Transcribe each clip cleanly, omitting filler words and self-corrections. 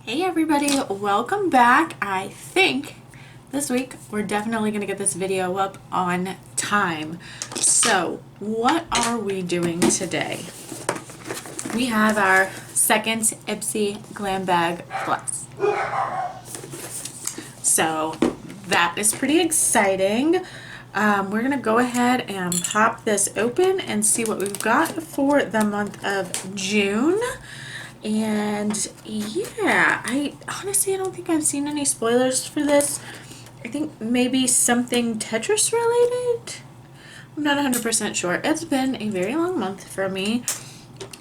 Hey everybody, welcome back. I think this week we're definitely going to get this video up on time. So what are we doing today? We have our second Ipsy Glam Bag Plus. So that is pretty exciting. We're going to go ahead and pop this open and see what we've got for the month of June. And yeah, I don't think I've seen any spoilers for this. I think maybe something Tetris related. I'm not 100% sure. It's been a very long month for me.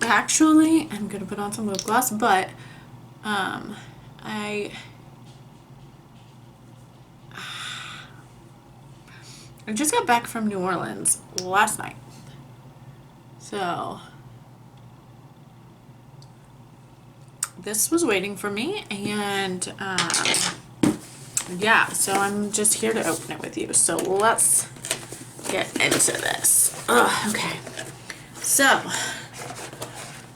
Actually, I'm gonna put on some lip gloss, but I just got back from New Orleans last night. So this was waiting for me, and yeah, so I'm just here to open it with you. So let's get into this. Okay, so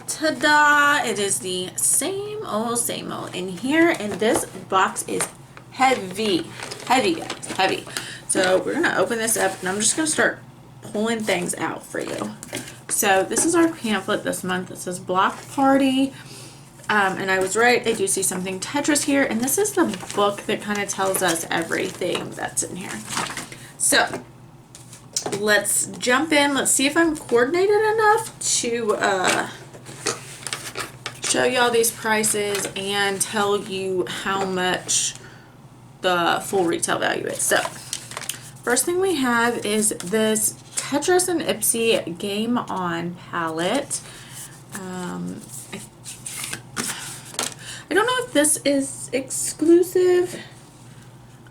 ta-da! It is the same old in here, and this box is heavy guys, heavy. So we're gonna open this up, and I'm just gonna start pulling things out for you. So this is our pamphlet this month. It says Block Party. And I was right, I do see something Tetris here, and this is the book that kind of tells us everything that's in here. So let's jump in. Let's see if I'm coordinated enough to show you all these prices and tell you how much the full retail value is. So first thing we have is this Tetris and Ipsy Game On palette. I don't know if this is exclusive.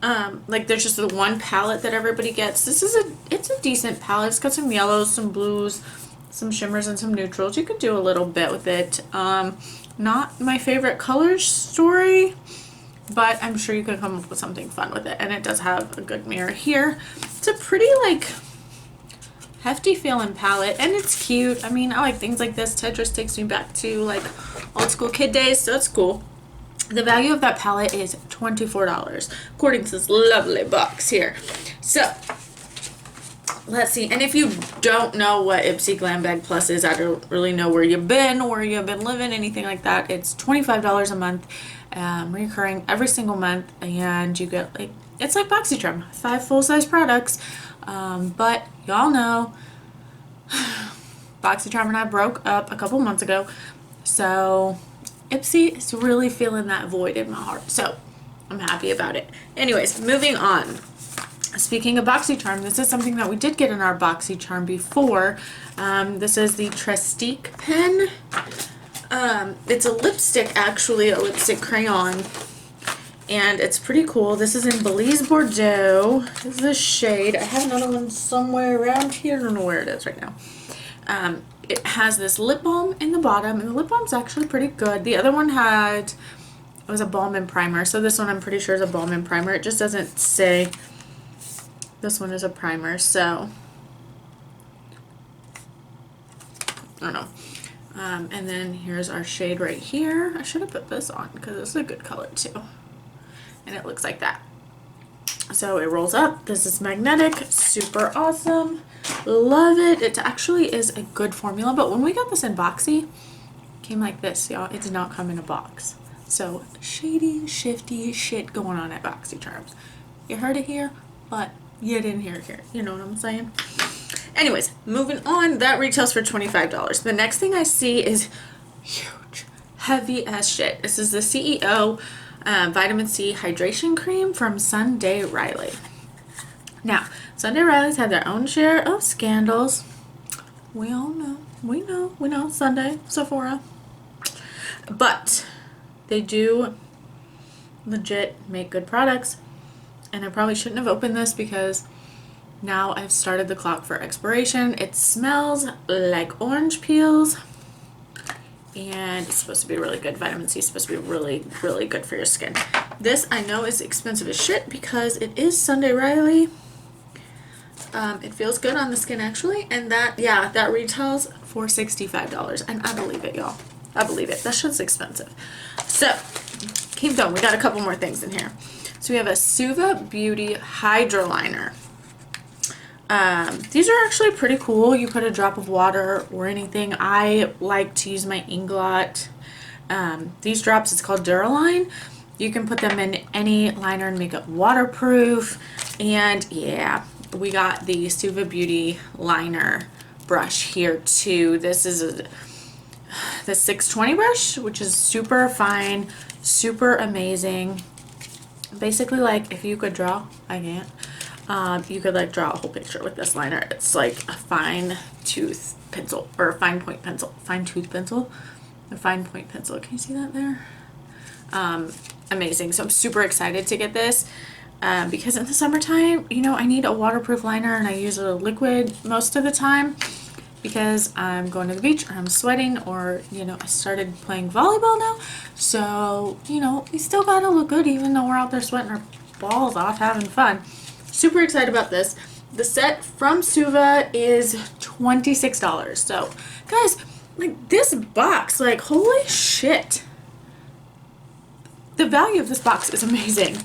Like there's just the one palette that everybody gets. It's a decent palette. It's got some yellows, some blues, some shimmers, and some neutrals. You could do a little bit with it. Not my favorite color story, but I'm sure you could come up with something fun with it. And it does have a good mirror here. It's a pretty like hefty feeling palette, and it's cute. I mean, I like things like this. Tetris takes me back to like old school kid days, so it's cool. The value of that palette is $24 according to this lovely box here. So let's see. And if you don't know what Ipsy Glam Bag Plus is, I don't really know where you've been living, anything like that. It's $25 a month, recurring every single month, and you get like, it's like BoxyCharm, 5 full-size products. But y'all know BoxyCharm and I broke up a couple months ago, so Ipsy is really feeling that void in my heart, so I'm happy about it. Anyways, moving on. Speaking of BoxyCharm, this is something that we did get in our BoxyCharm before. This is the trusty pen. It's a lipstick, actually, a lipstick crayon. And it's pretty cool. This is in Belize Bordeaux. This is the shade. I have another one somewhere around here. I don't know where it is right now. It has this lip balm in the bottom, and the lip balm's actually pretty good. The other one it was a balm and primer. So this one I'm pretty sure is a balm and primer. It just doesn't say this one is a primer. So I don't know. And then here's our shade right here. I should have put this on because it's a good color too. And it looks like that. So it rolls up. This is magnetic, super awesome. Love it. It actually is a good formula, but when we got this in Boxy, it came like this, y'all. It did not come in a box. So shady, shifty shit going on at BoxyCharms. You heard it here, but you didn't hear it here. You know what I'm saying? Anyways, moving on. That retails for $25. The next thing I see is huge, heavy as shit. This is the CEO Vitamin C Hydration Cream from Sunday Riley. Now, Sunday Riley's had their own share of scandals. We all know. We know. Sunday, Sephora. But they do legit make good products. And I probably shouldn't have opened this because now I've started the clock for expiration. It smells like orange peels. And it's supposed to be really good. Vitamin C is supposed to be really, really good for your skin. This I know is expensive as shit because it is Sunday Riley. It feels good on the skin actually, and that retails for $65, and I believe it, y'all. I believe it. That shit's expensive. So keep going. We got a couple more things in here. So we have a Suva Beauty Hydro Liner. These are actually pretty cool. You put a drop of water or anything. I like to use my Inglot. These drops, it's called Duraline. You can put them in any liner and make it waterproof. And yeah, we got the Suva Beauty liner brush here too. This is the 620 brush, which is super fine, super amazing. Basically, like, if you could draw, I can't. You could like draw a whole picture with this liner. It's like a fine tooth pencil, or a fine point pencil. Fine tooth pencil, a fine point pencil. Can you see that there? Amazing. So I'm super excited to get this because in the summertime, you know, I need a waterproof liner, and I use a liquid most of the time because I'm going to the beach or I'm sweating, or, you know, I started playing volleyball now. So, you know, we still gotta look good even though we're out there sweating our balls off having fun. Super excited about this. The set from Suva is $26. So, guys, like, this box, like, holy shit. The value of this box is amazing.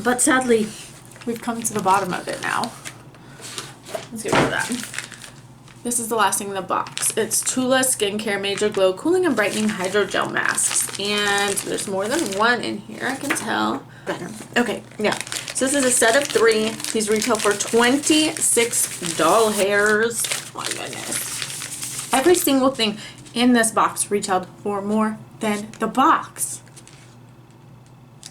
But sadly, we've come to the bottom of it now. Let's get rid of that. This is the last thing in the box. It's Tula Skincare Major Glow Cooling and Brightening Hydrogel Masks. And there's more than one in here, I can tell. Better. Okay, yeah. So this is a set of 3. These retail for $26. Oh my goodness. Every single thing in this box retailed for more than the box.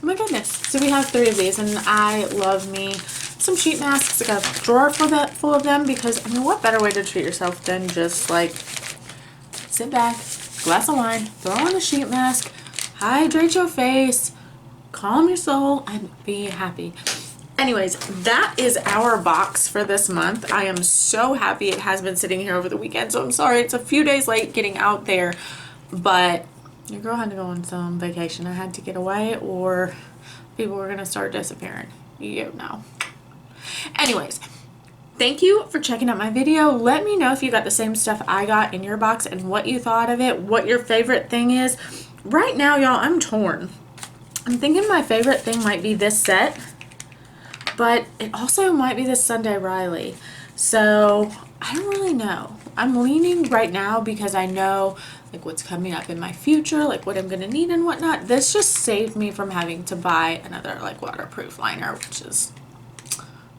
Oh my goodness. So we have 3 of these, and I love me some sheet masks. I got a drawer full of them because, I mean, what better way to treat yourself than just like sit back, glass of wine, throw on a sheet mask, hydrate your face, calm your soul, and be happy. Anyways, that is our box for this month. I am so happy. It has been sitting here over the weekend, so I'm sorry it's a few days late getting out there, but your girl had to go on some vacation. I had to get away or people were gonna start disappearing. You know. Anyways, thank you for checking out my video. Let me know if you got the same stuff I got in your box and what you thought of it, what your favorite thing is. Right now, y'all, I'm torn. I'm thinking my favorite thing might be this set, but it also might be the Sunday Riley. So I don't really know. I'm leaning right now because I know like what's coming up in my future, like what I'm gonna need and whatnot. This just saved me from having to buy another like waterproof liner, which is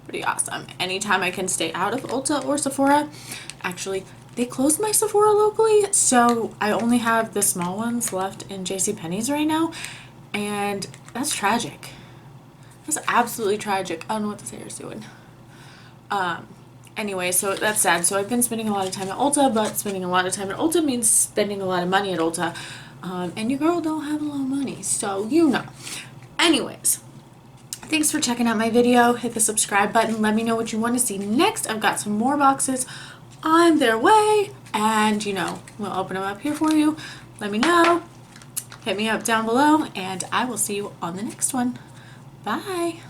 pretty awesome. Anytime I can stay out of Ulta or Sephora. Actually, they closed my Sephora locally, so I only have the small ones left in JCPenney's right now, and that's tragic. That's absolutely tragic. I don't know what this hair is doing. Anyway, so that's sad. So I've been spending a lot of time at Ulta, but spending a lot of time at Ulta means spending a lot of money at Ulta, and your girl don't have a lot of money, so you know. Anyways, thanks for checking out my video. Hit the subscribe button. Let me know what you want to see next. I've got some more boxes on their way, and you know, we'll open them up here for you. Let me know. Hit me up down below, and I will see you on the next one. Bye.